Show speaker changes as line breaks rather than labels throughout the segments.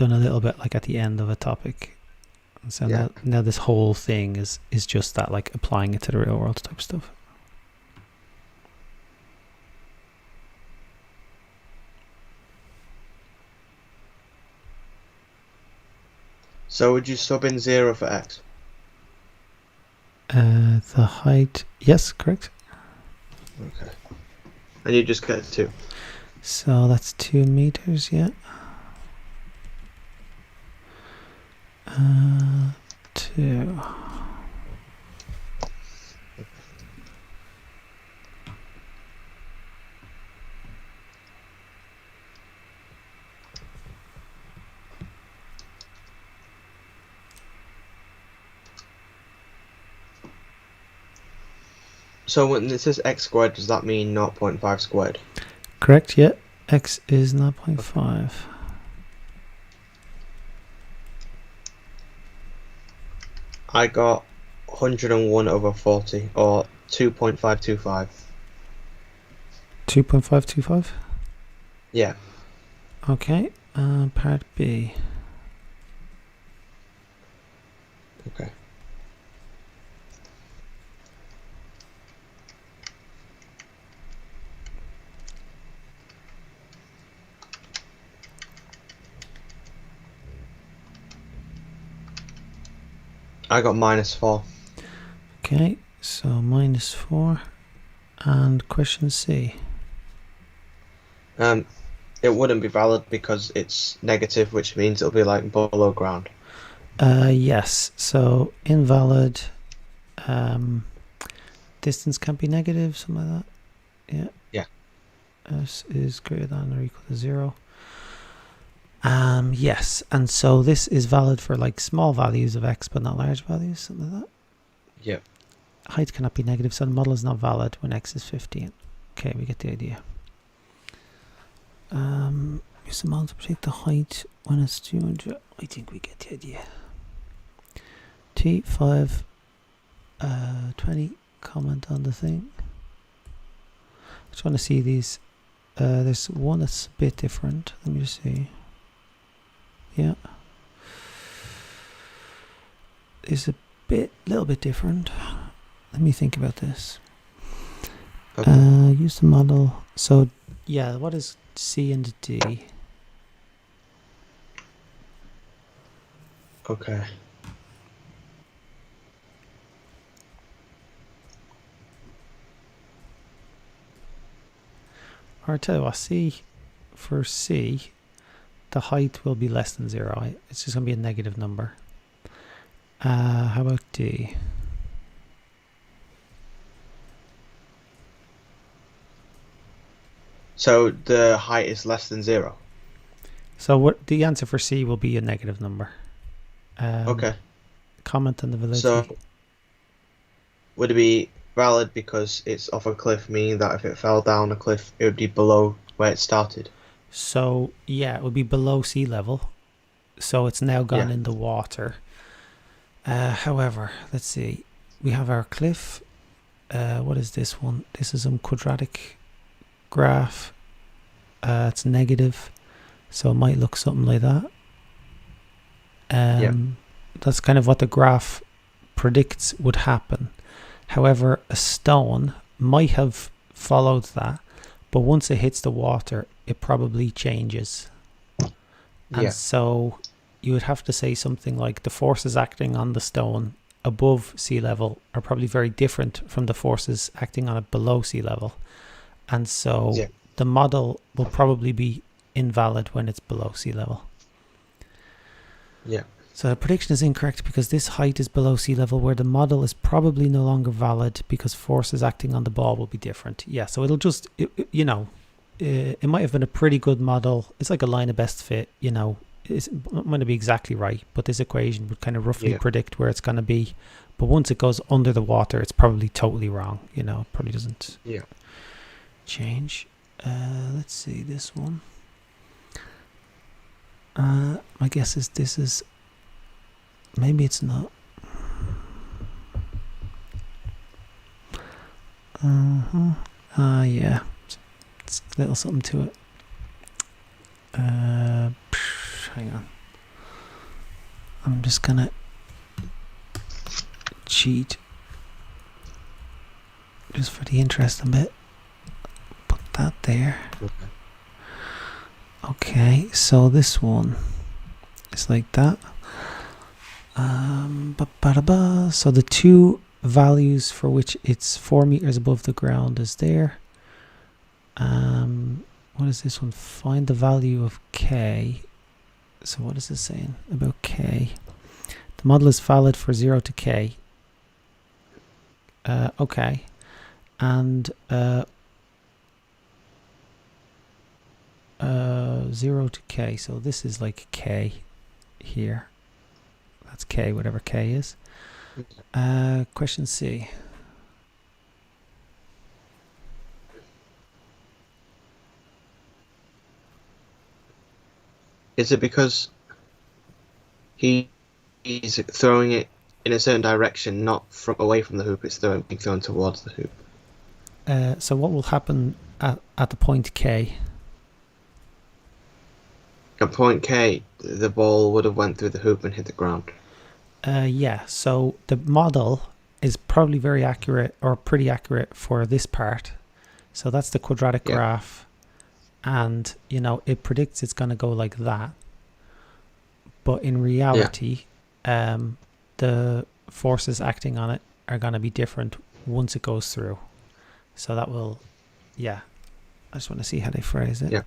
done a little bit like at the end of a topic. So
Yeah.
now this whole thing is just that, like applying it to the real world type stuff.
So would you sub in 0 for x?
The height, yes, correct.
Okay. And you just get 2.
So that's 2 meters, yeah. 2.
So when it says x squared, does that mean 0.5 squared?
Correct, yeah. X is 0.5.
I got 101 over 40, or 2.525.
2.525.
Yeah.
Okay. Part B.
Okay. I got -4.
Okay, so -4. And question C.
It wouldn't be valid because it's negative, which means it'll be like below ground.
Yes, so invalid. Distance can't be negative, something like that. Yeah.
Yeah.
S is greater than or equal to 0. Yes, and so this is valid for like small values of x, but not large values, something like that.
Yeah.
Height cannot be negative, so the model is not valid when x is 15. Okay, we get the idea. Use the model to predict the height when it's 200. I think we get the idea. T5 20. Comment on the thing. I just want to see these. There's one that's a bit different. Let me just see. Yeah. It's a little bit different. Let me think about this.
Okay.
Use the model. So, yeah, what is C and D?
Okay.
Or I tell you what, for C, the height will be less than 0. It's just going to be a negative number. How about D?
So the height is less than 0.
So what the answer for C will be a negative number.
Okay.
Comment on the validity.
So would it be valid because it's off a cliff, meaning that if it fell down a cliff, it would be below where it started?
So yeah, it would be below sea level. So it's now gone in the water. However, let's see. We have our cliff. What is this one? This is some quadratic graph. It's negative, so it might look something like that. That's kind of what the graph predicts would happen. However, a stone might have followed that, but once it hits the water, it probably changes. And so you would have to say something like the forces acting on the stone above sea level are probably very different from the forces acting on it below sea level. And so the model will probably be invalid when it's below sea level.
Yeah.
So the prediction is incorrect because this height is below sea level, where the model is probably no longer valid because forces acting on the ball will be different. Yeah, so it'll just, it might have been a pretty good model. It's like a line of best fit, it might not be exactly right, but this equation would kind of roughly predict where it's going to be. But once it goes under the water, it's probably totally wrong. It probably doesn't change. Let's see this one. My guess is this is, maybe it's not. Yeah, it's a little something to it. Hang on. I'm just gonna cheat just for the interesting bit. Put that there.
Okay.
Okay, so this one is like that. So the two values for which it's 4 meters above the ground is there. What is this one? Find the value of k. So what is this saying about k? The model is valid for 0 to k. Okay. And 0 to k. So this is like k here. That's k, whatever k is. Question C.
Is it because he's throwing it in a certain direction, not from away from the hoop? It's being thrown towards the hoop.
So what will happen at the point k?
At point K, the ball would have went through the hoop and hit the ground.
Yeah, so the model is probably very accurate or pretty accurate for this part. So that's the quadratic graph, and you know it predicts it's going to go like that. But in reality, the forces acting on it are going to be different once it goes through. So that will, I just want to see how they phrase it.
Yeah.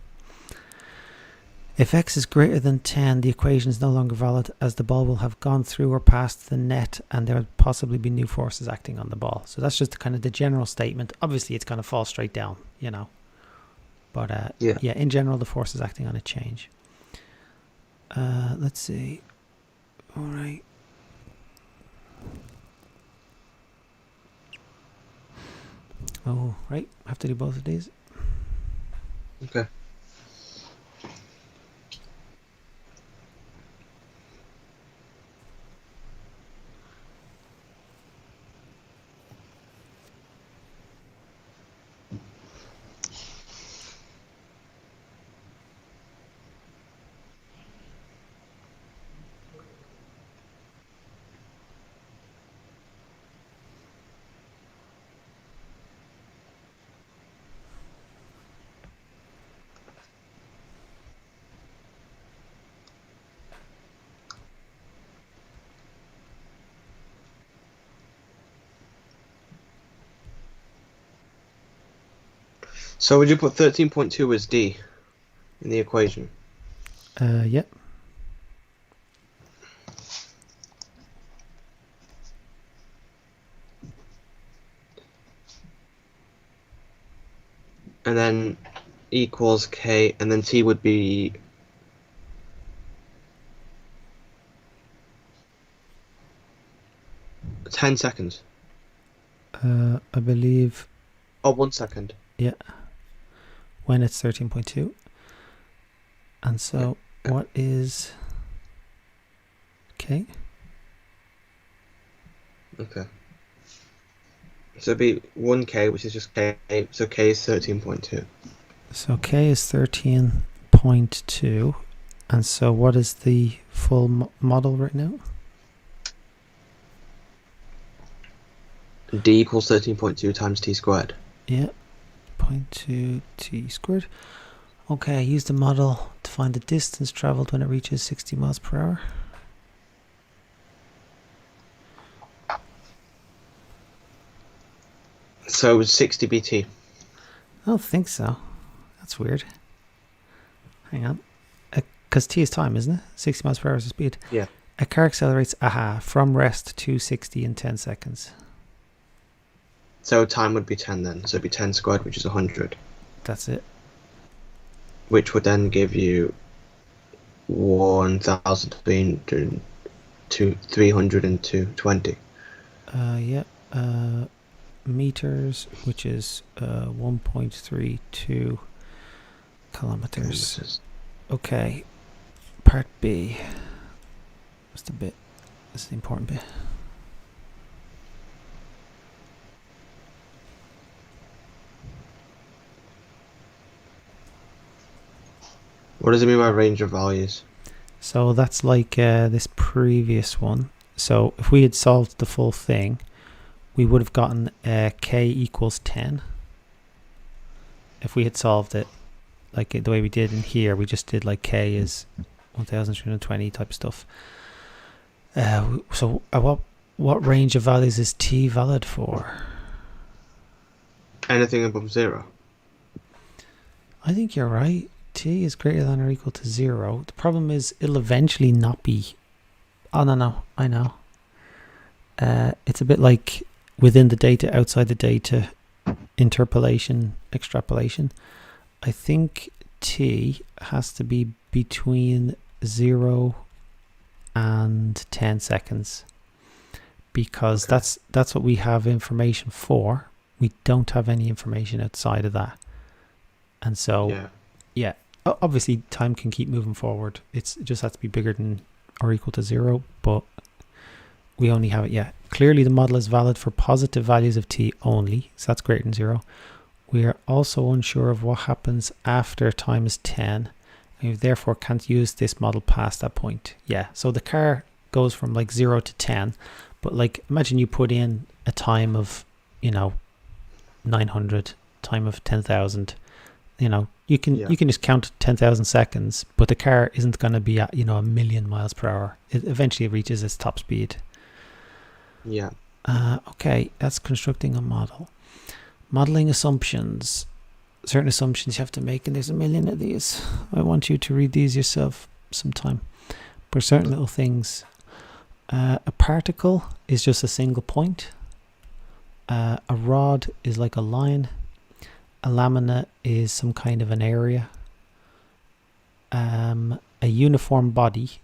If x is greater than 10, the equation is no longer valid as the ball will have gone through or past the net and there will possibly be new forces acting on the ball. So that's just kind of the general statement. Obviously, it's going to fall straight down, you know. But in general, the forces acting on it change. Let's see. All right. Oh, right. I have to do both of these.
Okay. So would you put 13.2 as D in the equation?
Yep.
And then equals K, and then T would be 10 seconds.
I believe.
Oh, 1 second.
Yeah. When it's 13.2. And so what is K?
Okay. So it'd be 1K, which is just K, so K is 13.2.
So K is 13.2. And so what is the full model right now?
D equals 13.2 times T squared.
Yeah. 0.2 T squared. Okay, use the model to find the distance traveled when it reaches 60 miles per hour.
So it was 60 BT.
I don't think so. That's weird. Hang on. Because T is time, isn't it? 60 miles per hour is the speed.
Yeah.
A car accelerates from rest to 60 in 10 seconds.
So time would be 10 then. So it'd be 10 squared, which is 100.
That's it.
Which would then give you 1,320.
Meters, which is 1.32 kilometers. Okay. Part B. What's the bit? That's the important bit.
What does it mean by range of values?
So that's like this previous one. So if we had solved the full thing, we would have gotten k equals 10. If we had solved it like the way we did in here, we just did like k is 1320 type stuff. So what range of values is t valid for?
Anything above 0.
I think you're right. T is greater than or equal to 0. The problem is it'll eventually not be. Oh, no, I know. It's a bit like within the data, outside the data, interpolation, extrapolation. I think T has to be between 0 and 10 seconds because
Okay.
that's what we have information for. We don't have any information outside of that. And so, yeah, obviously time can keep moving forward. It just has to be bigger than or equal to 0, but we only have it yet. Clearly the model is valid for positive values of t only, so that's greater than 0. We are also unsure of what happens after time is 10, and we therefore can't use this model past that point. Yeah, so the car goes from like 0 to 10, but like imagine you put in a time of, 900, time of 10,000. You can just count 10,000 seconds, but the car isn't going to be at 1,000,000 miles per hour. It eventually reaches its top speed.
Yeah.
Okay, that's constructing a model. Modeling assumptions. Certain assumptions you have to make, and there's a million of these. I want you to read these yourself sometime. But certain little things. A particle is just a single point. A rod is like a line. A lamina is some kind of an area. A uniform body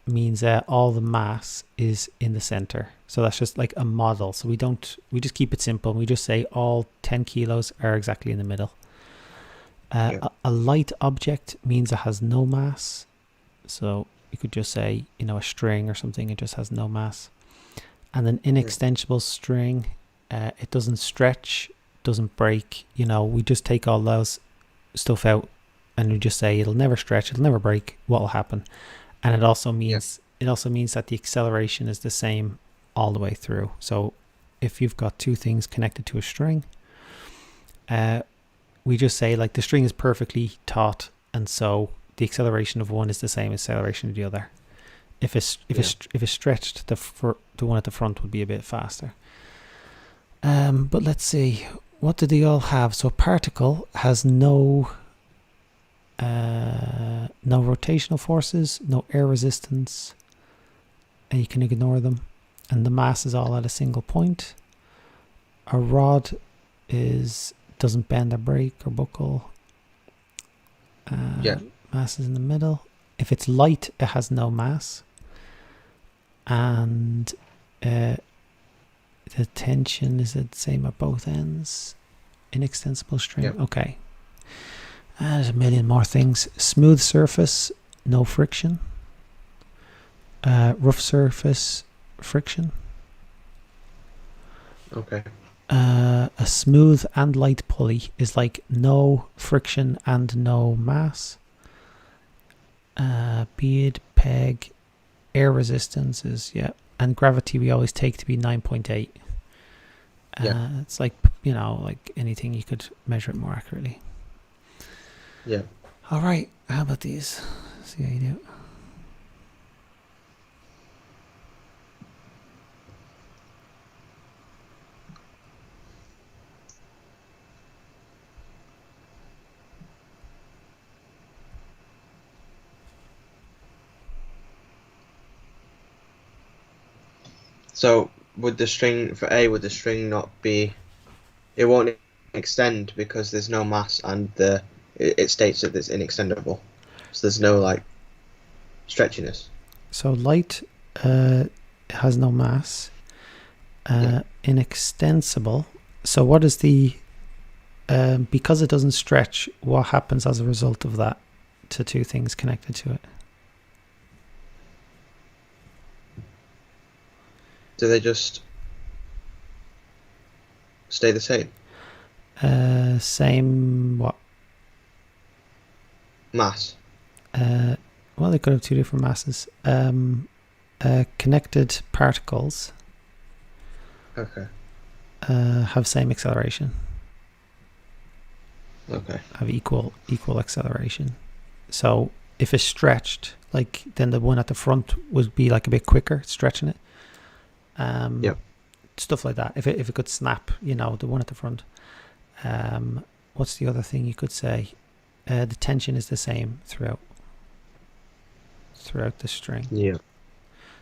means all the mass is in the center. So that's just like a model. So we just keep it simple. We just say all 10 kilos are exactly in the middle. A light object means it has no mass. So you could just say, a string or something, it just has no mass. And an inextensible string, it doesn't stretch, doesn't break. We just take all those stuff out and we just say it'll never stretch, it'll never break. What will happen? And it also means that the acceleration is the same all the way through. So if you've got two things connected to a string, we just say like the string is perfectly taut, and so the acceleration of one is the same as acceleration of the other. If it's stretched, the one at the front would be a bit faster. But let's see, what do they all have? So a particle has no rotational forces, no air resistance, and you can ignore them, and the mass is all at a single point. A rod doesn't bend or break or buckle. Mass is in the middle. If it's light, it has no mass, and the tension is the same at both ends. Inextensible string. Okay. There's a million more things. Smooth surface, no friction. Rough surface, friction.
Okay.
A smooth and light pulley is like no friction and no mass. Bead, peg, air resistance is, and gravity we always take to be 9.8. It's like, like anything you could measure it more accurately.
Yeah.
All right. How about these? See how you do.
So would the string not be? It won't extend because there's no mass, and it states that it's inextendable. So there's no like stretchiness.
So light has no mass. Inextensible. So what is the because it doesn't stretch, what happens as a result of that to two things connected to it?
Do they just stay the same?
Same what?
Mass.
Well, they could have two different masses. Connected particles
Okay.
have same acceleration,
Okay.
have equal acceleration. So if it's stretched, like then the one at the front would be like a bit quicker stretching it.
Yep.
Stuff like that. If it could snap, the one at the front. What's the other thing you could say? The tension is the same throughout the string.
Yeah.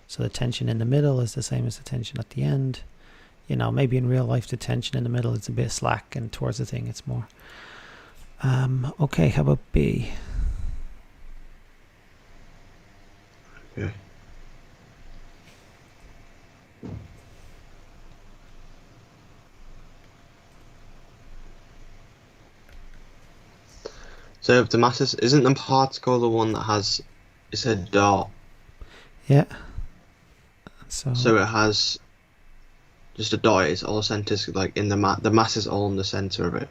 So the tension in the middle is the same as the tension at the end. Maybe in real life the tension in the middle is a bit slack, and towards the thing it's more. Okay, how about B?
Okay. So if the mass isn't the particle the one that has, it's a dot.
Yeah. So
it has just a dot. It's all centers like in the mass is all in the center of it.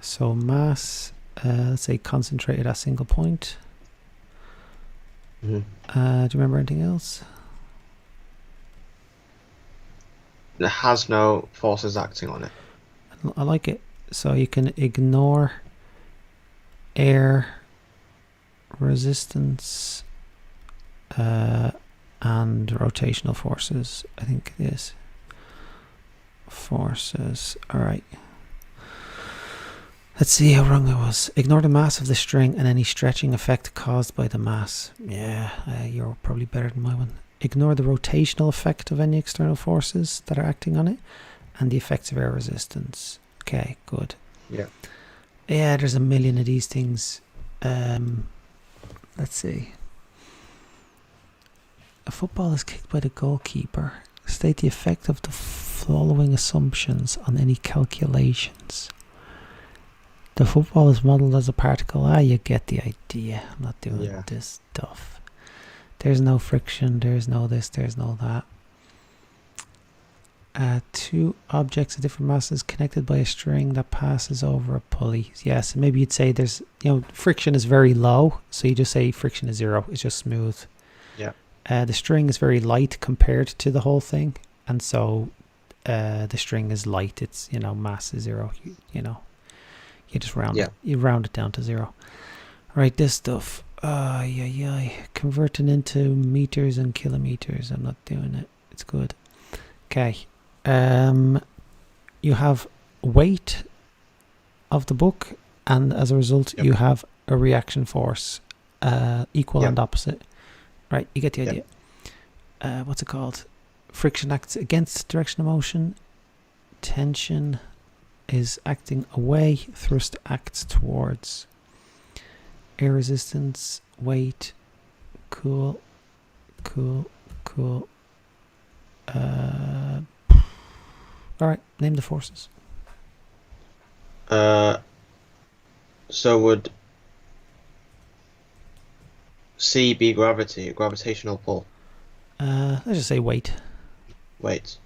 So mass, let's say concentrated at a single point.
Mm-hmm.
Do you remember anything else?
It has no forces acting on it.
I like it. So you can ignore air resistance and rotational forces. I think it is. Forces. All right. Let's see how wrong I was. Ignore the mass of the string and any stretching effect caused by the mass. Yeah, you're probably better than my one. Ignore the rotational effect of any external forces that are acting on it and the effects of air resistance. Okay, good.
Yeah.
Yeah, there's a million of these things. Let's see. A football is kicked by the goalkeeper. State the effect of the following assumptions on any calculations. The football is modeled as a particle. You get the idea. I'm not doing this stuff. There's no friction. There's no this. There's no that. Two objects of different masses connected by a string that passes over a pulley. Yes, maybe you'd say there's, friction is very low. So you just say friction is 0. It's just smooth.
Yeah.
The string is very light compared to the whole thing. And so the string is light. It's, mass is 0. You just round it. You round it down to 0. Right, this stuff. Converting into meters and kilometers. I'm not doing it. It's good. Okay. You have weight of the book, and as a result, you have a reaction force, equal and opposite. Right, you get the idea. What's it called? Friction acts against direction of motion. Tension is acting away. Thrust acts towards. Air resistance, weight, cool. Alright, name the forces.
So would C be gravity, gravitational pull?
Let's just say weight.
Weight.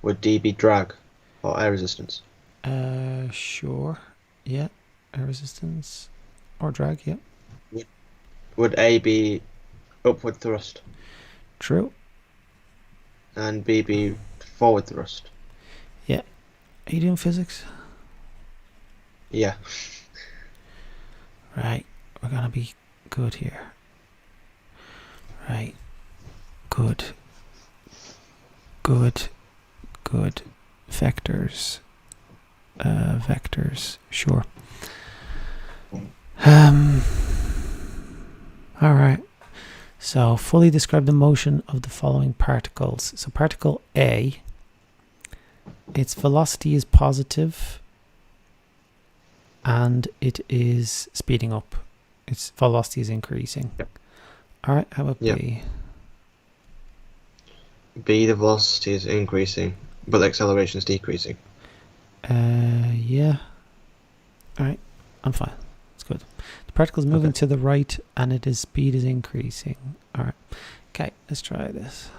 Would D be drag or air resistance?
Sure. Yeah. Air resistance or drag, yeah.
Would A be upward thrust?
True.
And B be forward thrust?
Yeah. Are you doing physics?
Yeah.
Right. We're gonna be good here. Right. Good. Vectors. Vectors. Sure. Alright. So fully describe the motion of the following particles. So particle A, its velocity is positive and it is speeding up. Its velocity is increasing.
Yep.
Alright, how about B?
B, the velocity is increasing, but the acceleration is decreasing.
Yeah. Alright, I'm fine. It's good. The particle is moving to the right and its speed is increasing. Alright. Okay, let's try this.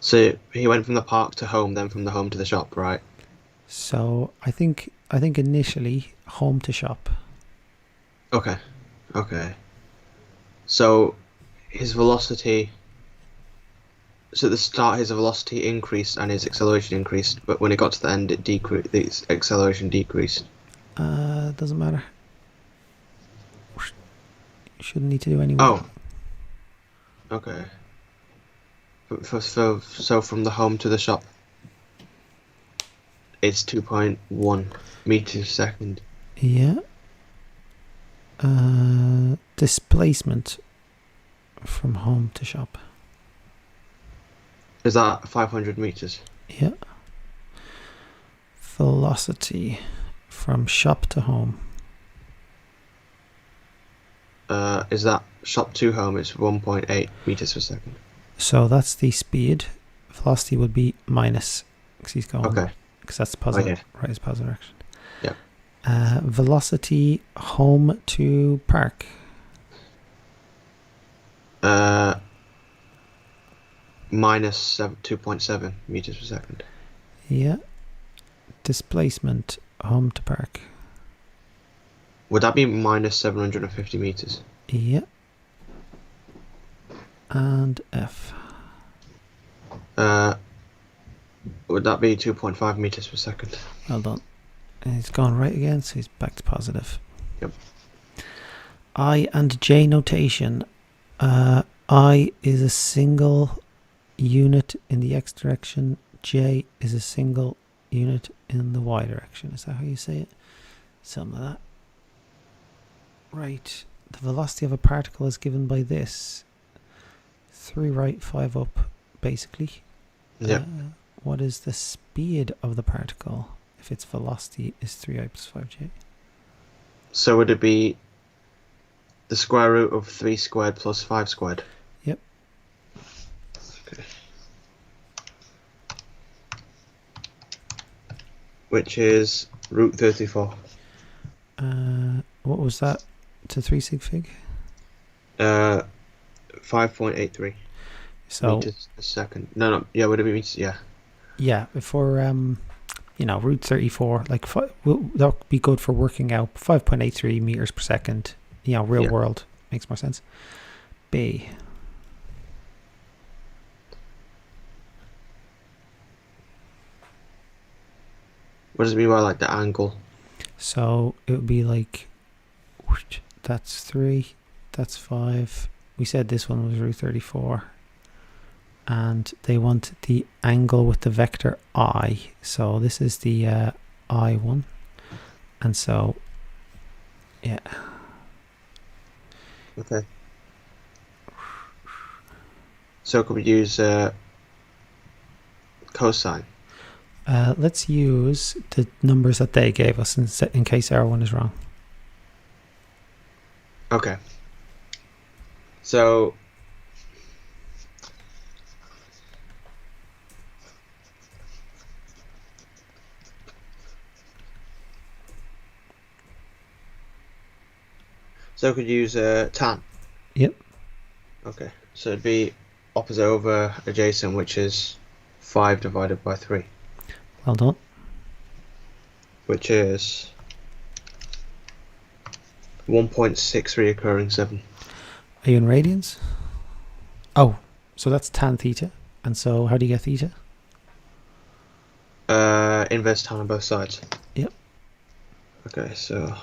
So he went from the park to home, then from the home to the shop, right?
So I think initially home to shop.
Okay. Okay. So his velocity. So at the start, his velocity increased and his acceleration increased, but when it got to the end, it decreased. The acceleration decreased.
Doesn't matter. Shouldn't need to do any work.
Oh. Okay. So from the home to the shop, it's 2.1 meters a second.
Yeah. Displacement from home to shop.
Is that 500 meters?
Yeah. Velocity from shop to home.
Is that shop to home? It's 1.8 meters per second.
So that's the speed. Velocity would be minus, because he's going.
Okay.
Because that's positive.
Okay.
Right, it's positive direction.
Yeah.
Velocity home to park.
Minus 2.7 meters per second.
Yeah. Displacement home to park.
Would that be minus 750 meters?
Yeah. And F.
Would that be 2.5 meters per second?
Well done. And he's gone right again, so he's back to positive.
Yep.
I and J notation. I is a single unit in the x direction. J is a single unit in the y direction. Is that how you say it? Something like that. Right. The velocity of a particle is given by this. 3 right, 5 up, basically.
Yeah.
What is the speed of the particle if its velocity is 3i plus 5j?
So would it be the square root of 3 squared plus 5 squared?
Yep.
Okay. Which is root 34.
What was that to 3 sig fig?
5.83
So
meters a second. No, yeah, would it be meters? Yeah.
yeah, for root 34, like that would be good for working out 5.83 meters per second. Real
Yeah.
world makes more sense. B.
What does it mean by like the angle?
So it would be like that's 3, that's 5. We said this one was root 34. And they want the angle with the vector I. So this is the I one. And so, yeah.
Okay. So could we use cosine?
Let's use the numbers that they gave us in case our one is wrong.
Okay. So we could use tan.
Yep.
Okay. So it'd be opposite over adjacent, which is 5 divided by 3,
Well done.
which is 1.63 occurring 7.
Are you in radians? Oh, so that's tan theta. And so how do you get theta?
Inverse tan on both sides.
Yep.
Okay, so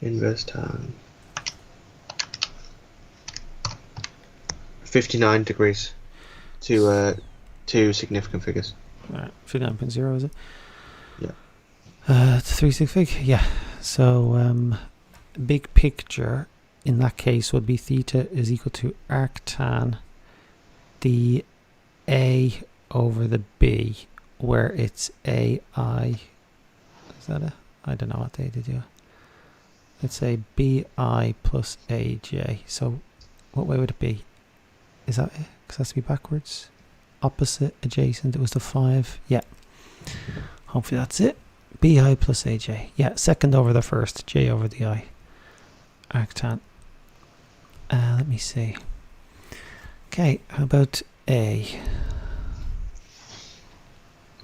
inverse tan 59 degrees to two significant figures.
Alright, 59.0 is it?
Yeah.
3 sig fig? Yeah. So big picture in that case would be theta is equal to arctan the A over the B, where it's AI. Is that a? I don't know what they do. Let's say BI plus AJ. So what way would it be? Is that it? Because it has to be backwards. Opposite, adjacent. It was the 5. Yeah. Hopefully that's it. BI plus AJ. Yeah, second over the first. J over the I. Arctan. Let me see. Okay, how about A.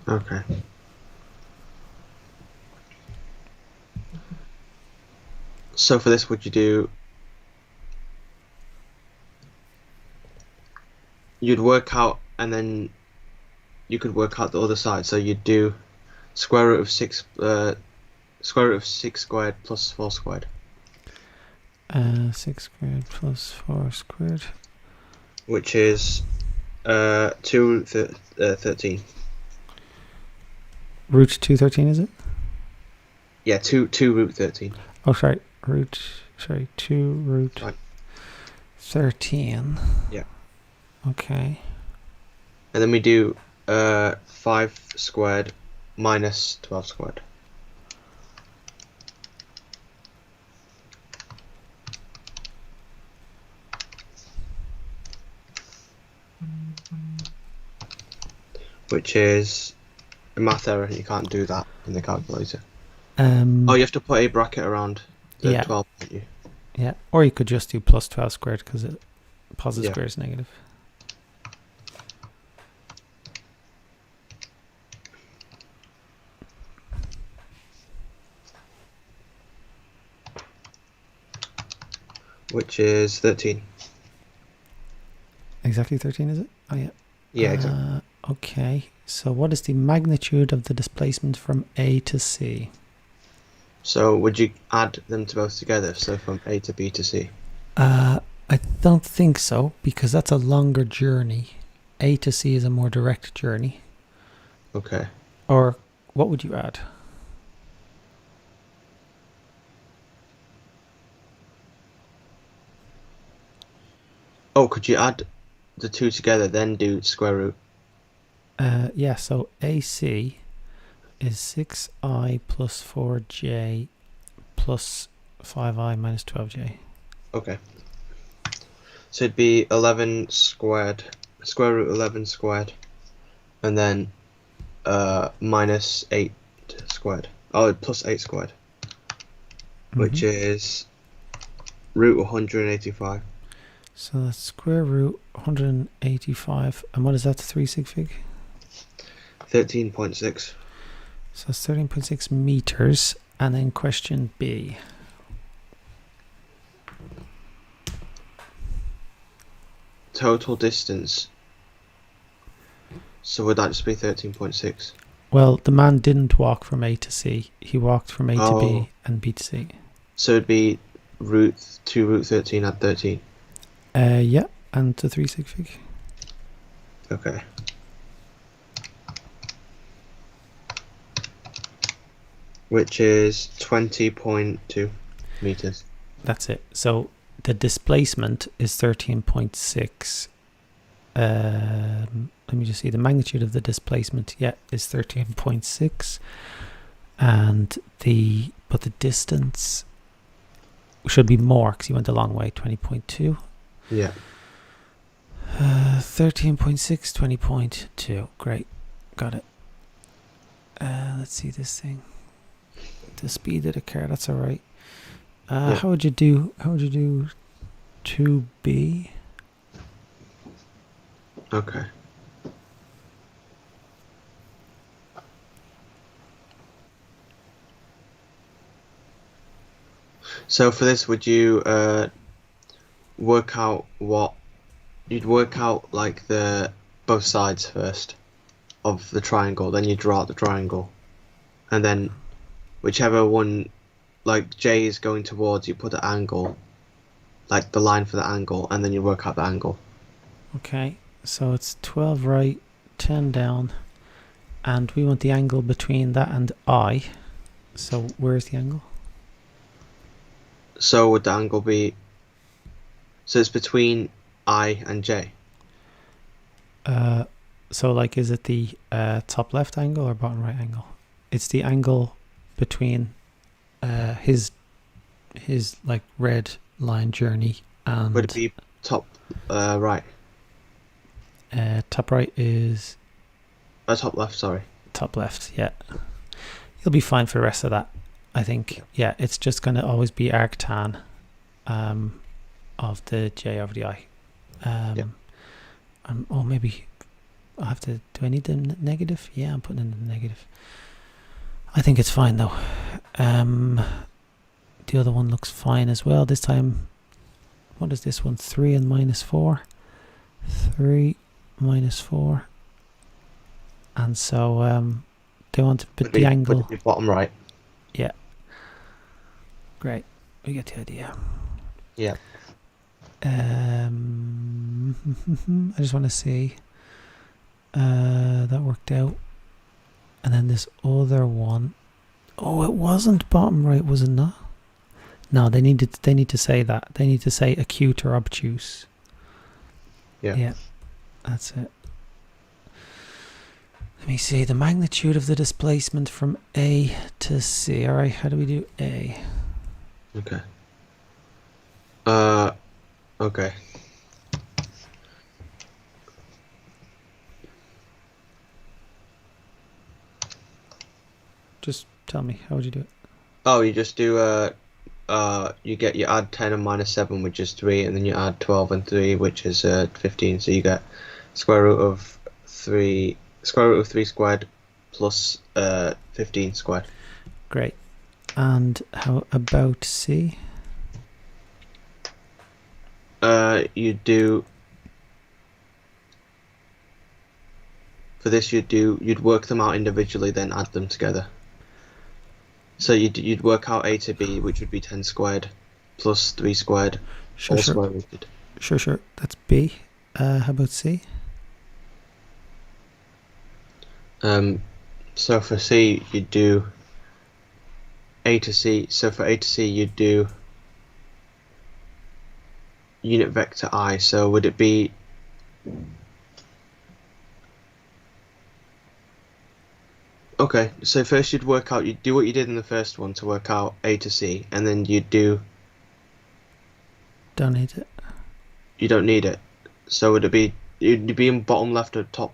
Okay. So for this, would you do? You'd work out, and then you could work out the other side. So you'd do square root of 6 squared plus 4 squared.
6 squared plus 4 squared.
Which is 2 root 13.
Root 213, is it?
Yeah, 2 root 13.
Oh, sorry. 2 root
Right.
13.
Yeah.
Okay.
And then we do 5 squared minus 12 squared. Which is a math error. You can't do that in the calculator. Oh, you have to put a bracket around the
Yeah.
12, don't you?
Yeah, or you could just do plus 12 squared because positive
Yeah.
square is negative.
Which is 13.
Exactly 13, is it? Oh, yeah.
Yeah, exactly.
Okay, so what is the magnitude of the displacement from A to C?
So would you add them to both together? So from A to B to C?
I don't think so, because that's a longer journey. A to C is a more direct journey.
Okay.
Or what would you add?
Oh, could you add the two together, then do square root?
Yeah, so AC is 6i plus 4j plus 5i minus 12j.
Okay. So it'd be 11 squared, square root 11 squared, and then minus 8 squared. Oh, plus 8 squared, which is root 185.
So that's square root 185. And what is that, 3 sig fig?
13.6.
So it's 13.6 meters. And then question B.
Total distance. So would that just be 13.6?
Well, the man didn't walk from A to C. He walked from A to B and B to C.
So it'd be root 2 root 13 at 13.
Yeah, and the 3 sig fig.
Okay. Which is 20.2 meters.
That's it. So the displacement is 13.6. Let me just see. The magnitude of the displacement, yeah, is 13.6. And the distance should be more because he went a long way, 20.2.
Yeah.
13.6, 20.2. Great. Got it. Let's see this thing. The speed of the car, that's all right.
Yeah.
How would you do 2B?
Okay. So for this, would you work out what you'd work out, like the both sides first of the triangle, then you draw out the triangle, and then whichever one, like J is going towards, you put the angle, like the line for the angle, and then you work out the angle.
Okay, so it's 12 right, 10 down, and we want the angle between that and I. So where's the angle?
So would the angle be? So it's between I and J.
So like, is it the top left angle or bottom right angle? It's the angle between his like red line journey and.
Would it be top right?
Top right is.
Top left. Sorry.
Top left. Yeah, you'll be fine for the rest of that. I think. Yeah, it's just going to always be arctan of the J over the I. Oh, maybe I have to. Do I need the negative? Yeah, I'm putting in the negative. I think it's fine though. The other one looks fine as well. This time, what is this one? 3 and minus 4. 3 minus 4. And so they want to put the angle.
Would it be bottom right?
Yeah. Great. We get the idea.
Yeah.
I just want to see. That worked out. And then this other one. Oh, it wasn't bottom right, was it not? No, they need to say that. They need to say acute or obtuse.
Yeah.
Yeah. That's it. Let me see the magnitude of the displacement from A to C. All right, how do we do A?
Okay. Okay.
Just tell me, how would you do it?
Oh, you just do you add 10 and minus 7, which is 3, and then you add 12 and 3, which is 15. So you get square root of 3 squared plus 15 squared.
Great. And how about C?
For this you'd work them out individually, then add them together. So you'd work out A to B, which would be 10 squared plus 3 squared,
Sure,
all
sure.
square rooted.
Sure. That's B. How about C?
So for C you'd do A to C. So for A to C you'd do unit vector I. So would it be okay? So first you'd do what you did in the first one to work out A to C, and then you'd do.
Don't need it.
You don't need it. So would it be? You'd be in bottom left or top,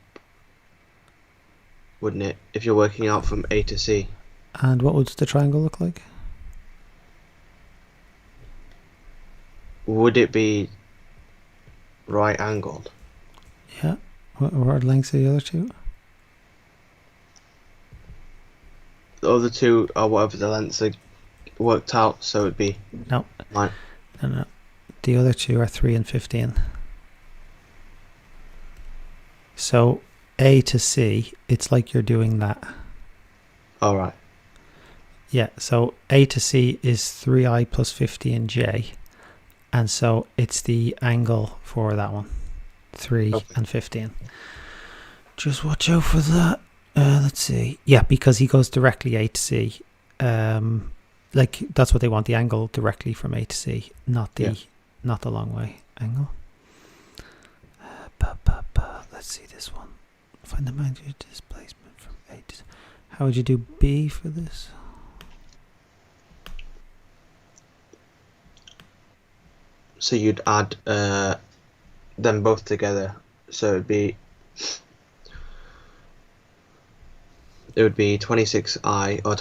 wouldn't it? If you're working out from A to C.
And what would the triangle look like?
Would it be right angled?
Yeah. What are the lengths of the other two?
The other two are whatever the lengths are worked out. So it'd be
No.
line.
No. The other two are 3 and 15. So A to C, it's like you're doing that.
All right.
Yeah, so A to C is 3i plus 15j. And so it's the angle for that one. 3 and 15. Just watch out for that. Let's see. Yeah, because he goes directly A to C. Like that's what they want, the angle directly from A to C, not the long way angle. Let's see this one. Find the magnitude displacement from A to C. How would you do B for this?
So you'd add them both together. So it would be 26i or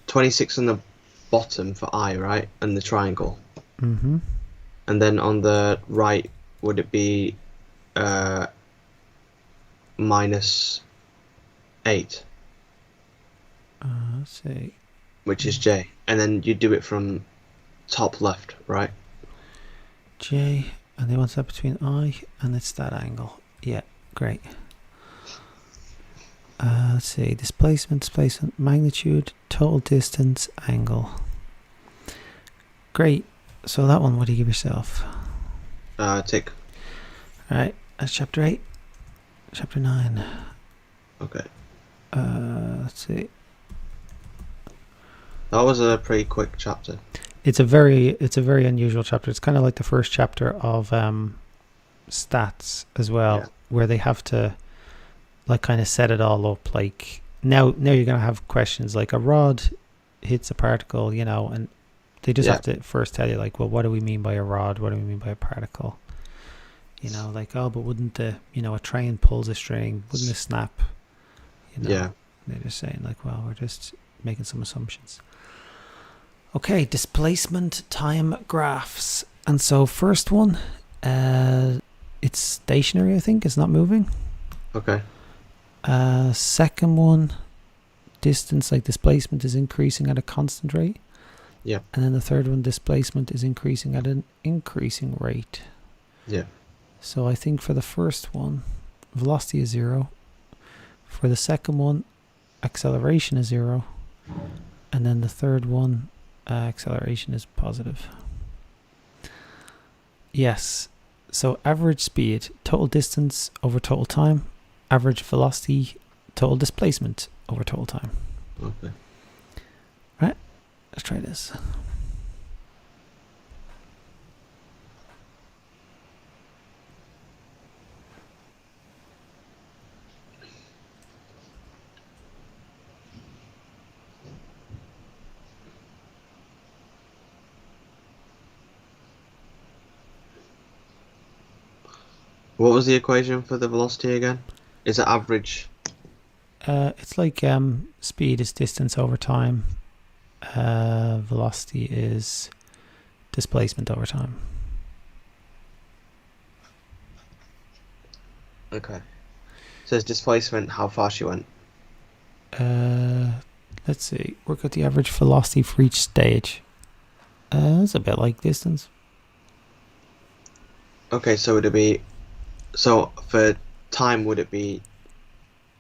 26 on the bottom for I, right? And the triangle.
Mm-hmm.
And then on the right, would it be minus 8,
Let's see.
which is J. And then you do it from top left, right?
J, and they want that between I and it's that angle. Yeah, great. Let's see, displacement, magnitude, total distance, angle. Great. So that one, what do you give yourself?
Tick.
Alright, that's chapter 8. Chapter 9.
Okay.
Let's see.
That was a pretty quick chapter.
It's a very unusual chapter. It's kind of like the first chapter of stats as well,
Yeah.
where they have to like kind of set it all up. Like now you're gonna have questions like a rod hits a particle, you know, and they just have to first tell you like, well, what do we mean by a rod? What do we mean by a particle? You know, like, oh, but wouldn't a train pulls a string, wouldn't it snap? You know,
Yeah.
they're just saying like, well, we're just making some assumptions. Okay, displacement time graphs. And so first one, it's stationary, I think. It's not moving.
Okay.
Second one, distance, like displacement, is increasing at a constant rate.
Yeah.
And then the third one, displacement, is increasing at an increasing rate.
Yeah.
So I think for the first one, velocity is 0. For the second one, acceleration is 0. And then the third one, acceleration is positive. Yes. So average speed, total distance over total time, average velocity, total displacement over total time.
Okay.
Right? Let's try this.
What was the equation for the velocity again? Is it average?
It's like speed is distance over time. Velocity is displacement over time.
Okay. So it's displacement, how far she went.
Let's see. Work out the average velocity for each stage. It's a bit like distance.
Okay, so would it be... So for time, would it be...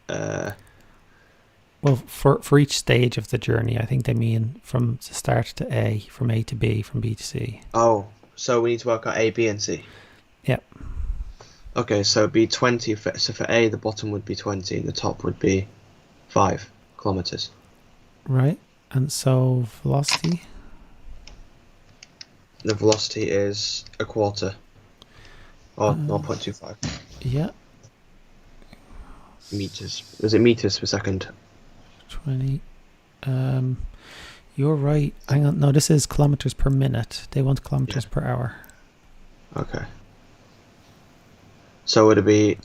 Well, for each stage of the journey, I think they mean from start to A, from A to B, from B to C.
Oh, so we need to work out A, B, and C.
Yep.
Okay, so it'd be 20. So for A, the bottom would be 20, and the top would be 5 kilometers.
Right. And so velocity?
The velocity is a quarter. Or 0.25
Yeah.
meters. Is it meters per second?
20. You're right. Hang on. No, this is kilometers per minute. They want kilometers per hour.
Okay. So would it be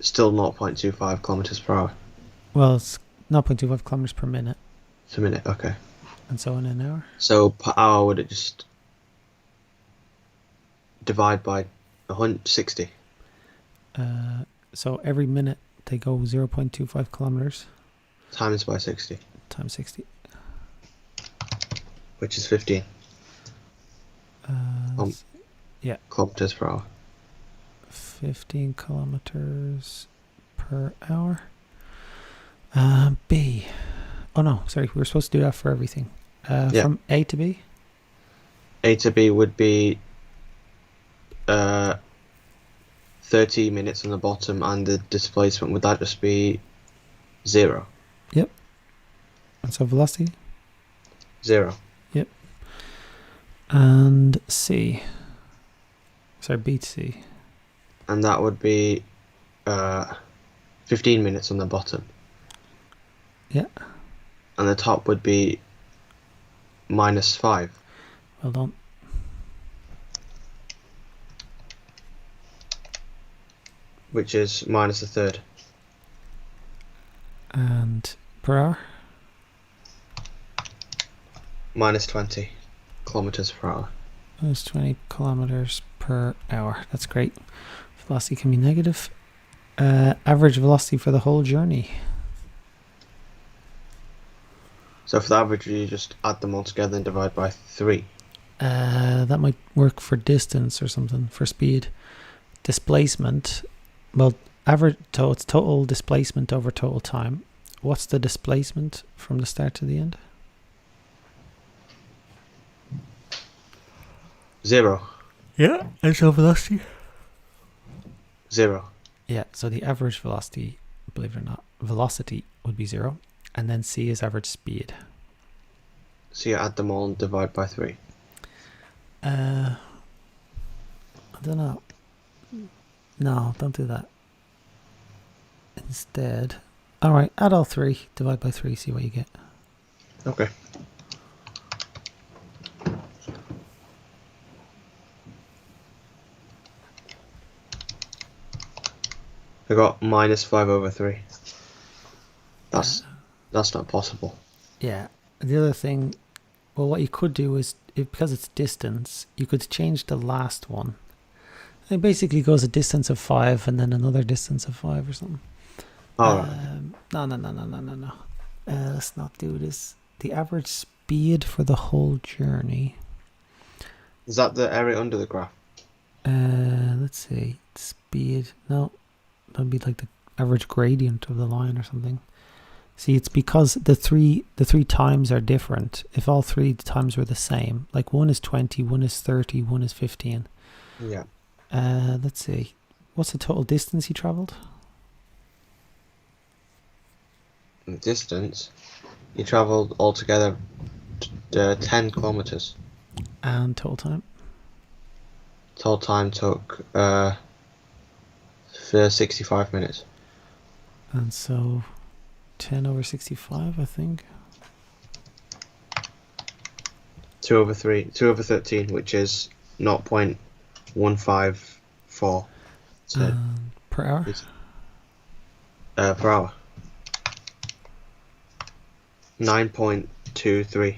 still 0.25 kilometers per hour?
Well, it's 0.25 kilometers per minute.
It's a minute, okay.
And so in an hour?
So per hour, would it just divide by 160?
So every minute they go 0.25 kilometers
Times by 60,
times 60.
which is 15
Yeah.
kilometers per hour.
15 kilometers per hour. B. Oh no, sorry. We were supposed to do that for everything.
Yeah.
From A to B?
A to B would be 30 minutes on the bottom, and the displacement, would that just be 0?
Yep. And so velocity?
0.
Yep. And C. Sorry, B to C.
And that would be 15 minutes on the bottom.
Yeah.
And the top would be -5.
Well done.
Which is -1/3.
And per hour?
-20 kilometers per hour.
That's 20 kilometers per hour. That's great. Velocity can be negative. Average velocity for the whole journey.
So for the average, you just add them all together and divide by 3.
That might work for distance or something. For speed. Displacement. Well, average, so it's total displacement over total time. What's the displacement from the start to the end?
0.
Yeah. And so velocity?
0.
Yeah, so the average velocity, believe it or not, velocity would be 0. And then C is average speed.
So you add them all and divide by 3.
I don't know. No, don't do that. Instead, alright, add all 3, divide by 3, see what you get.
Okay. I got -5/3. That's not possible.
Yeah, the other thing, well, what you could do is, because it's distance, you could change the last one It basically goes a distance of 5 and then another distance of 5 or something.
Oh, right.
No. Let's not do this. The average speed for the whole journey.
Is that the area under the graph?
Let's see. Speed. No, that'd be like the average gradient of the line or something. See, it's because the three times are different. If all three times were the same, like one is 20, one is 30, one is 15.
Yeah.
Let's see. What's the total distance he travelled?
The distance, you travelled altogether 10 kilometers.
And total time?
Total time took for 65 minutes.
And so 10 over 65, I think.
2 over 13, which is 0.154
Per hour?
Per hour. 9.23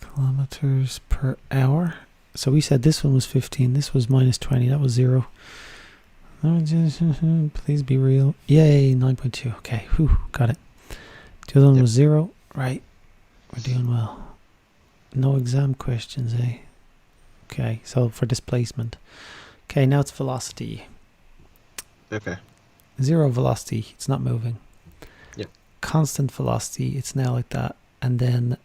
kilometers per hour. So we said this one was 15. This was minus 20. That was 0. Please be real. Yay, 9.2. Okay, whew, got it. The other one was 0. Right, we're doing well. No exam questions, eh? Okay, so for displacement. Okay, now it's velocity.
Okay.
0 velocity, it's not moving.
Yep.
Constant velocity, it's now like that. And then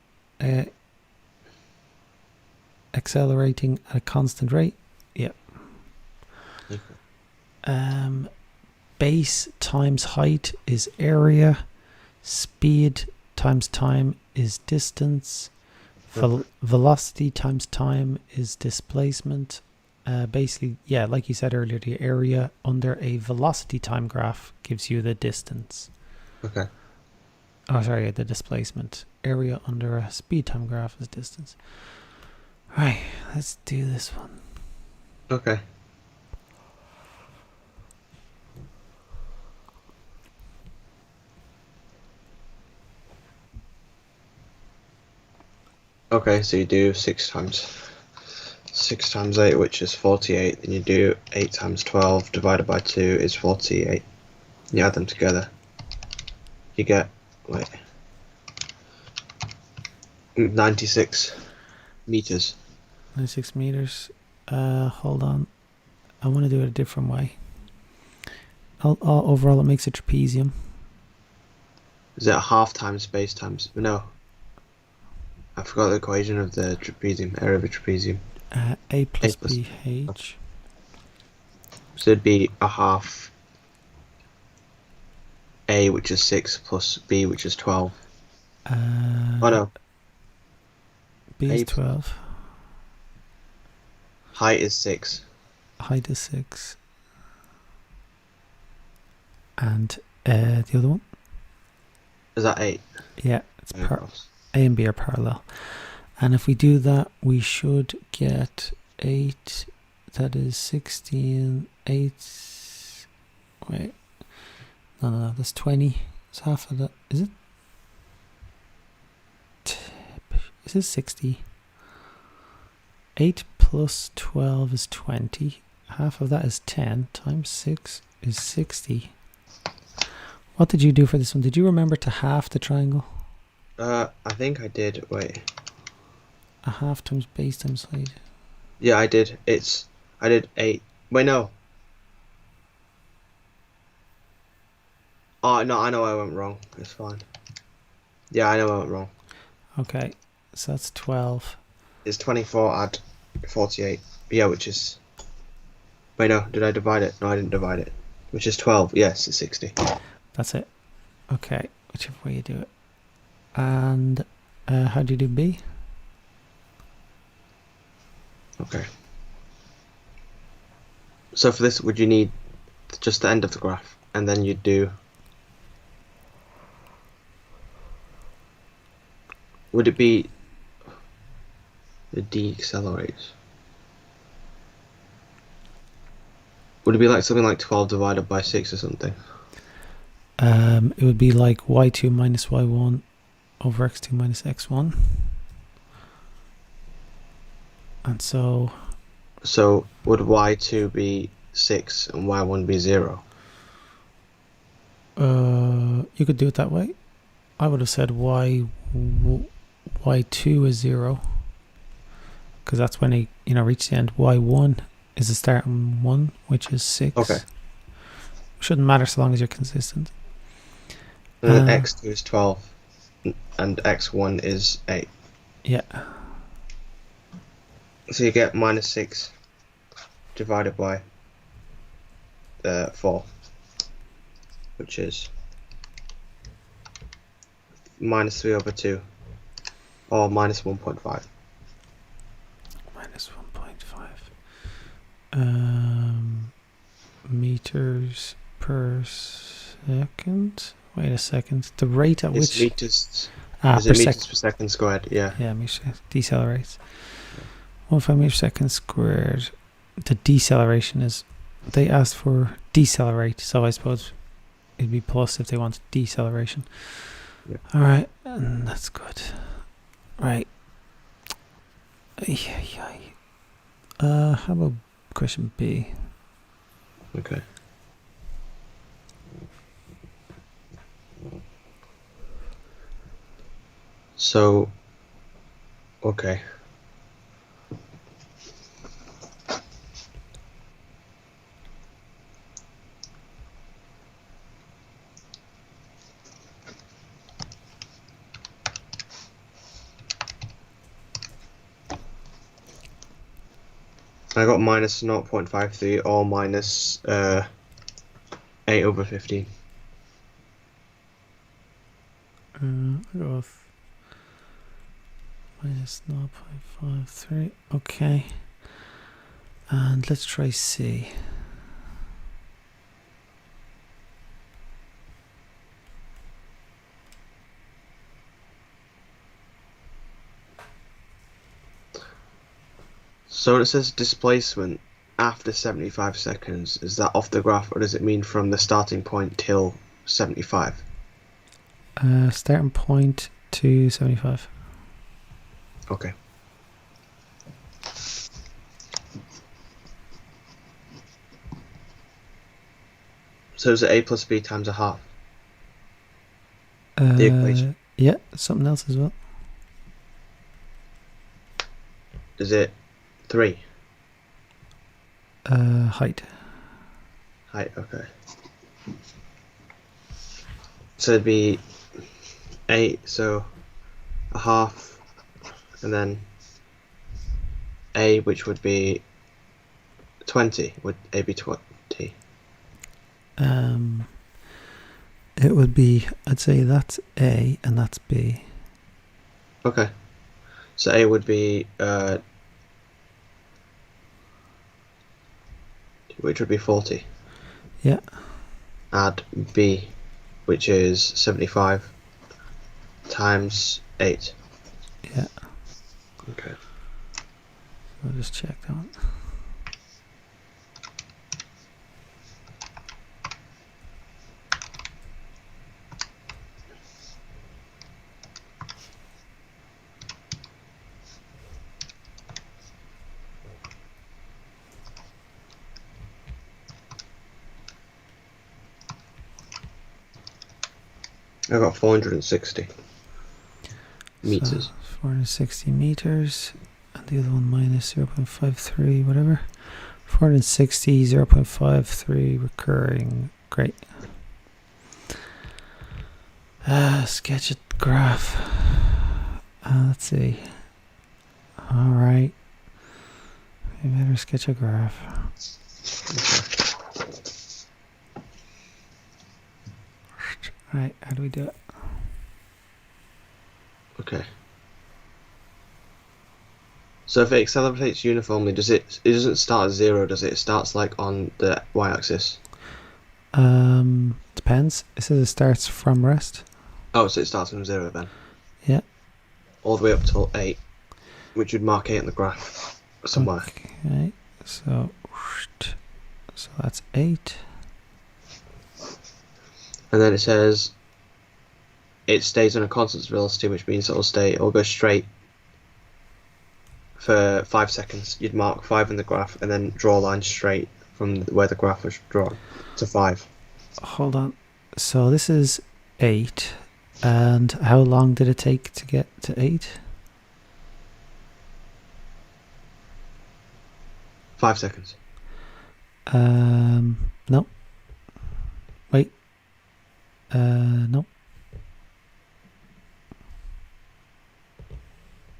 accelerating at a constant rate. Yep.
Okay.
Base times height is area. Speed times time is distance. Velocity times time is displacement. Basically, yeah, like you said earlier, the area under a velocity time graph gives you the distance.
Okay.
Oh, sorry, the displacement. Area under a speed time graph is distance. Right, let's do this one.
Okay. Okay, so you do 6 times 8, which is 48. Then you do 8 times 12 divided by 2 is 48. You add them together. You get, 96 meters.
96 meters. Hold on. I want to do it a different way. Overall, it makes a trapezium.
Is it a half times base times? No. I forgot the equation of the trapezium, area of a trapezium.
A plus BH.
So it'd be a half A, which is 6, plus B, which is 12. Oh no.
B is 12.
Height is 6.
Height is 6. And the other one?
Is that 8?
Yeah, it's A and B are parallel. And if we do that, we should get 8. That is 16. 8. Wait. No. That's 20. It's half of that. Is it? Is it 60? 8 plus 12 is 20. Half of that is 10 times 6 is 60. What did you do for this one? Did you remember to half the triangle?
I think I did. Wait.
A half times base times height.
Yeah, I did. I did 8. Wait, no. Oh, no, I know I went wrong. It's fine. Yeah, I know I went wrong.
Okay, so that's 12.
It's 24 add 48. Yeah, which is... Wait, no, did I divide it? No, I didn't divide it. Which is 12. Yes, it's 60.
That's it. Okay, whichever way you do it. And how do you do B?
Okay. So for this, would you need just the end of the graph? And then you'd do... Would it be... The decelerates? Would it be like something like 12 divided by 6 or something?
It would be like y2 minus y1 over x2 minus x1. And so
So would y2 be 6 and y1 be 0?
You could do it that way. I would have said y2 is 0 because that's when he reached the end. Y1 is the starting 1, which is 6.
Okay.
Shouldn't matter so long as you're consistent.
And then x2 is 12 and x1 is 8.
Yeah.
So you get minus 6 divided by 4, which is minus 3 over 2, or minus 1.5.
Minus 1.5. Meters per second. Wait a second. The rate at
It's
which
meters.
per
Is it meters
second.
per second squared? Yeah.
Yeah, meters decelerates. 1.5 meters per second squared. The deceleration is. They asked for decelerate, so I suppose it'd be plus if they want deceleration.
Yeah.
All right, and that's good. Right. How about question B?
Okay. So, okay. I got minus 0.53 or minus 8 over 15.
I'll go with minus 0.53. Okay. And let's try C.
So when it says displacement after 75 seconds, is that off the graph or does it mean from the starting point till 75?
Starting point to 75.
Okay. So is it a plus b times a half? The equation.
Yeah, something else as well.
Is it 3?
Height.
Height, okay. So it'd be 8, so a half, and then a, which would be 20. Would a be 20?
It would be, I'd say that's A and that's B.
Okay. So a would be which would be 40.
Yeah.
Add b, which is 75, times 8.
Yeah.
Okay.
I'll just check that one.
I got 460 meters.
So 460 meters. And the other one minus 0.53, whatever. 460, 0.53 recurring. Great. Sketch a graph. Let's see. All right. We better sketch a graph. Right, how do we do it?
Okay. So if it accelerates uniformly, it doesn't start at 0, does it? It starts like on the y-axis.
Depends. It says it starts from rest.
Oh, so it starts from 0 then.
Yeah.
All the way up till 8, which would mark 8 on the graph somewhere.
Okay, so that's 8.
And then it says it stays on a constant velocity, which means it'll go straight for 5 seconds. You'd mark 5 in the graph and then draw a line straight from where the graph was drawn to 5.
Hold on. So this is 8. And how long did it take to get to 8?
5 seconds.
No. Wait. No.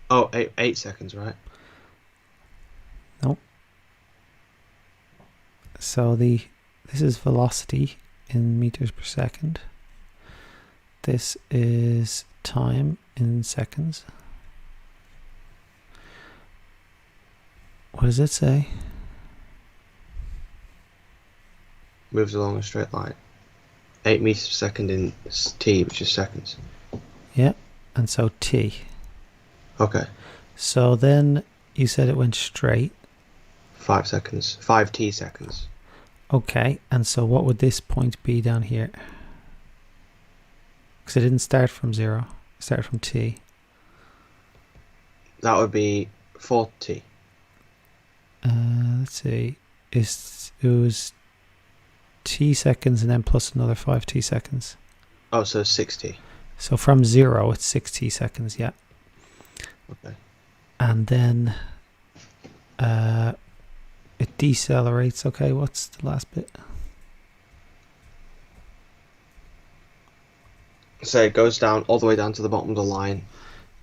Oh, 8 seconds, right?
No. So this is velocity in meters per second. This is time in seconds. What does it say?
Moves along a straight line. 8 meters per second in t, which is seconds.
Yeah, and so t.
Okay.
So then you said it went straight.
5 seconds. 5t seconds.
Okay, and so what would this point be down here? Because it didn't start from 0. It started from t.
That would be 4t.
Let's see. It was t seconds and then plus another 5t seconds.
Oh, so 6t.
So from 0, it's 6t seconds, yeah.
Okay.
And then it decelerates. Okay, what's the last bit?
So it goes down all the way down to the bottom of the line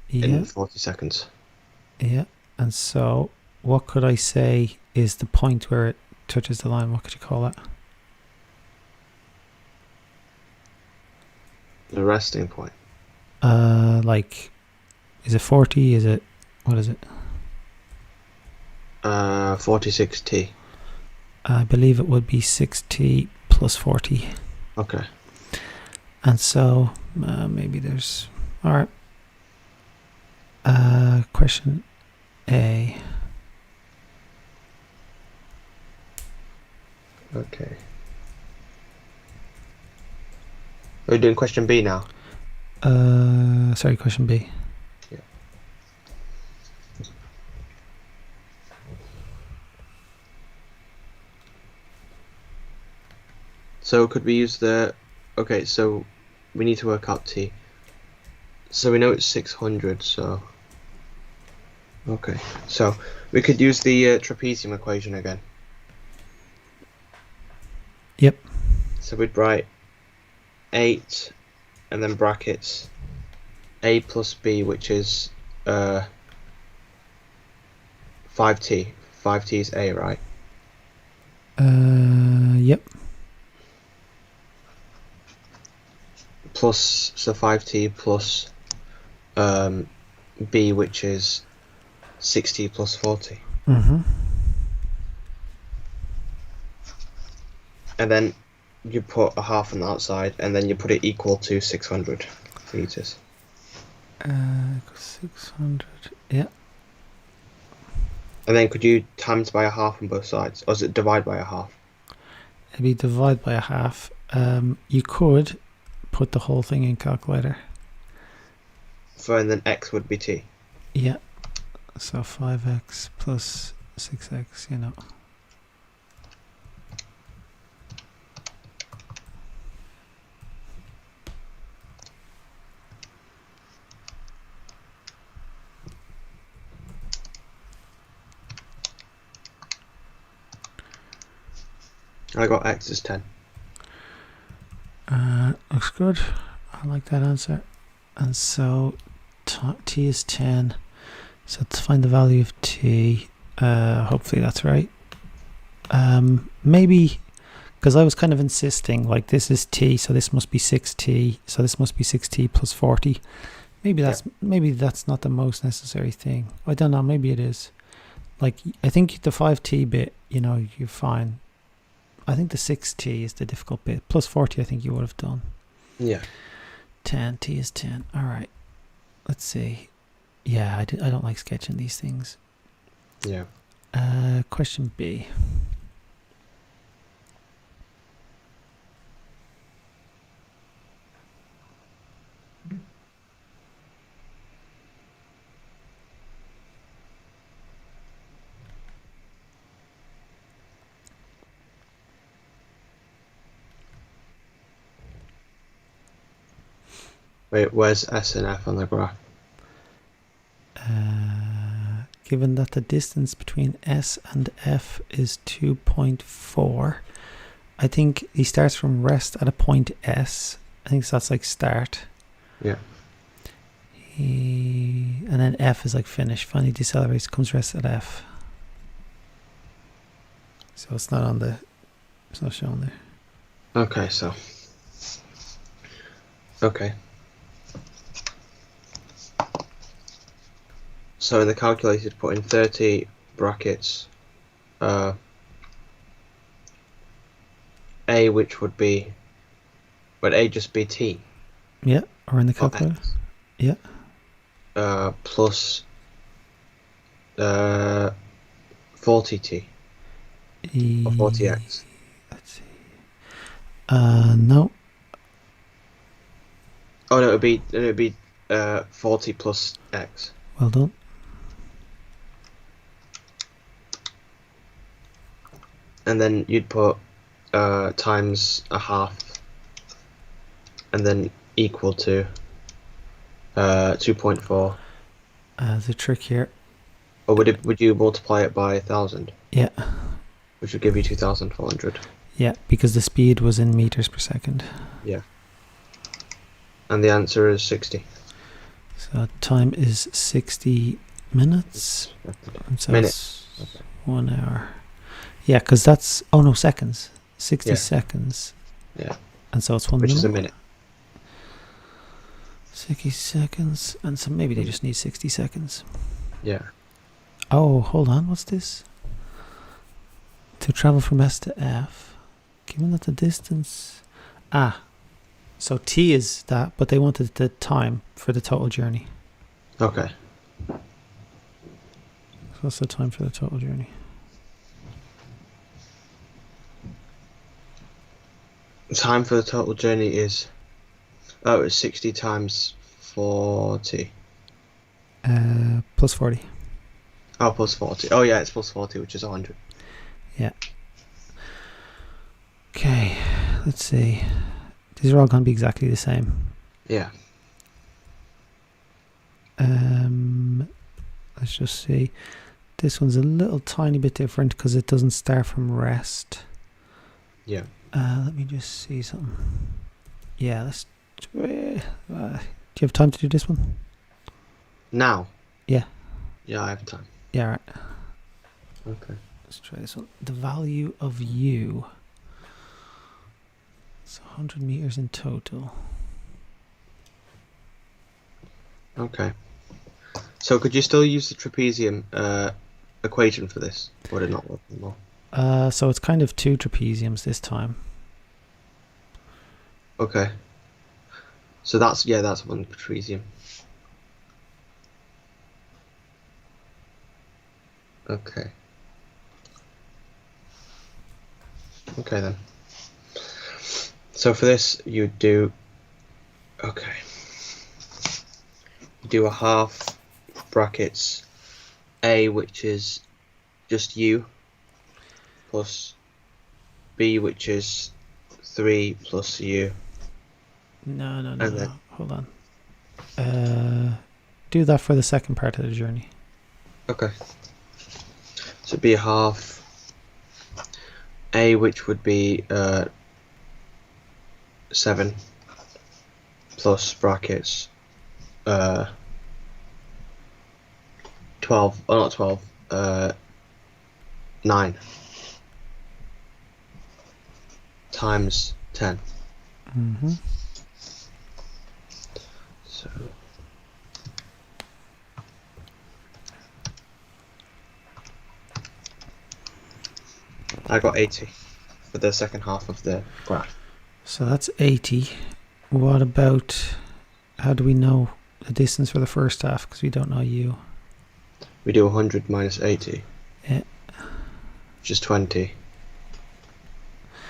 Yeah,
in 40 seconds.
yeah. And so what could I say is the point where it touches the line? What could you call that?
The resting point.
Like, is it 40? Is it, what is it?
46t.
I believe it would be 6t plus 40.
Okay.
And so maybe there's, all right. Question A.
Okay. Are we doing question B now?
Sorry, question B.
Yeah. So could we use the... Okay, so we need to work out t. So we know it's 600, so... Okay, so we could use the trapezium equation again.
Yep.
So we'd write 8 and then brackets a plus b, which is 5t. 5t is a, right?
Yep.
Plus, so 5t plus b, which is 6t plus 40.
Mm-hmm.
And then you put a half on the outside, and then you put it equal to 600 meters.
600. Yeah.
And then could you times by a half on both sides, or is it divide by a half?
It'd be divide by a half. You could put the whole thing in calculator.
And then x would be t.
Yeah. So 5x plus 6x, you know.
I got x is 10.
Looks good. I like that answer. And so t is 10. So to find the value of t, hopefully that's right. Maybe, because I was kind of insisting, like this is t, so this must be 6t, so this must be 6t plus 40. Maybe that's not the most necessary thing. I don't know, maybe it is. Like, I think the 5t bit, you know, you're fine. I think the 6t is the difficult bit. Plus 40 I think you would have done.
Yeah.
10, t is 10. All right. Let's see. Yeah, I don't like sketching these things.
Yeah.
Question B.
Wait, where's S and F on the graph?
Given that the distance between S and F is 2.4, I think he starts from rest at a point S. I think that's like start.
Yeah.
And then F is like finish. Finally decelerates, comes rest at F. So it's not on the. It's not shown there.
Okay, so. Okay. So in the calculated, put in 30 brackets. A, which would be. Would A just be T?
Yeah, or in the
Or
calculator.
X?
Yeah.
Plus 40T. Or 40X.
Let's see. No.
Oh no, it'd be 40 plus X.
Well done.
And then you'd put times a half, and then equal to 2.4.
The trick here.
Or would you multiply it by 1,000,
Yeah.
which would give you 2,400?
Yeah, because the speed was in meters per second.
Yeah. And the answer is 60.
So time is 60 minutes. And so
Minutes.
it's 1 hour. Yeah, because that's... Oh, no, seconds. 60
Yeah.
seconds.
Yeah.
And so it's 1
Which
minute.
is a minute.
60 seconds. And so maybe they just need 60 seconds.
Yeah.
Oh, hold on. What's this? To travel from S to F. Given that the distance... Ah. So T is that, but they wanted the time for the total journey.
Okay.
So what's the time for the total journey?
The time for the total journey is... Oh, it's 60 times 40.
Plus 40.
Oh, plus 40. Oh yeah, it's plus 40, which is 100.
Yeah. Okay, let's see. These are all going to be exactly the same.
Yeah.
Let's just see. This one's a little tiny bit different because it doesn't start from rest.
Yeah.
Let me just see something. Yeah, let's... do you have time to do this one?
Now?
Yeah.
Yeah, I have time.
Yeah, right.
Okay.
Let's try this one. The value of U. It's 100 meters in total.
Okay. So could you still use the trapezium equation for this? Or would it not work anymore?
So it's kind of 2 trapeziums this time.
Okay. So that's one trapezium. Okay. Okay then. So for this you do... Okay. You do a half brackets A, which is just U, plus B, which is 3 plus U.
No.
And then-
Hold on. Do that for the second part of the journey.
Okay. So it'd be a half A, which would be 7 plus brackets 12, oh not 12, 9 times 10.
Mm-hmm.
So I got 80 for the second half of the graph.
So that's 80. What about... How do we know the distance for the first half? Because we don't know U.
We do 100 minus 80.
Yeah.
Which is 20.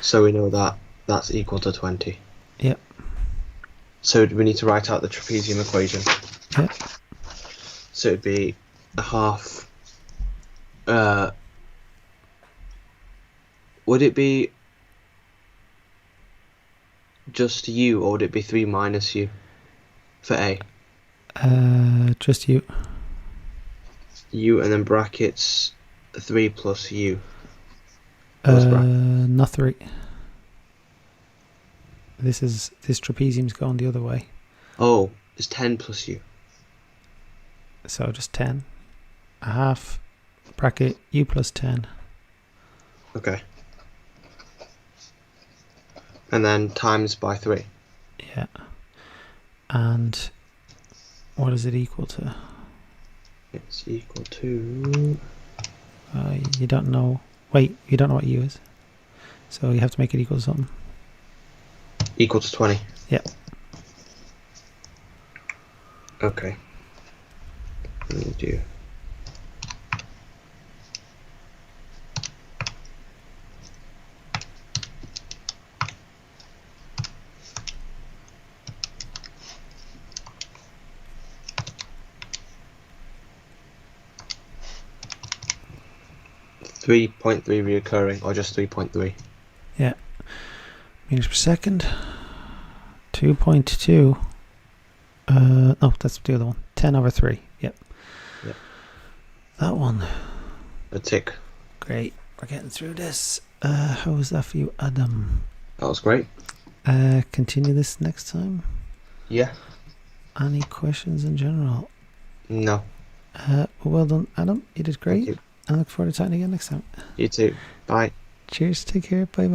So we know that that's equal to 20.
Yep.
So we need to write out the trapezium equation.
Yep.
So it'd be a half... would it be just U, or would it be 3 minus U? for A.
Just U.
U and then brackets 3 plus U. Close bracket.
Not 3. This trapezium's going the other way.
Oh, it's 10 plus U.
So just 10. A half bracket U plus 10.
Okay. And then times by 3.
Yeah. And what is it equal to?
It's equal to...
You don't know. Wait, you don't know what U is. So you have to make it equal to something.
Equal to 20.
Yeah.
Okay. Let me do... .3 reoccurring, or just 3.3?
Yeah. Meters per second. 2.2. No, that's the other one. 10 over 3. Yep.
Yep.
That one.
A tick.
Great. We're getting through this. How was that for you, Adam?
That was great.
Continue this next time.
Yeah.
Any questions in general?
No.
Well done, Adam. You did great.
Thank you.
I look forward to chatting again next time.
You too. Bye.
Cheers. Take care. Bye bye.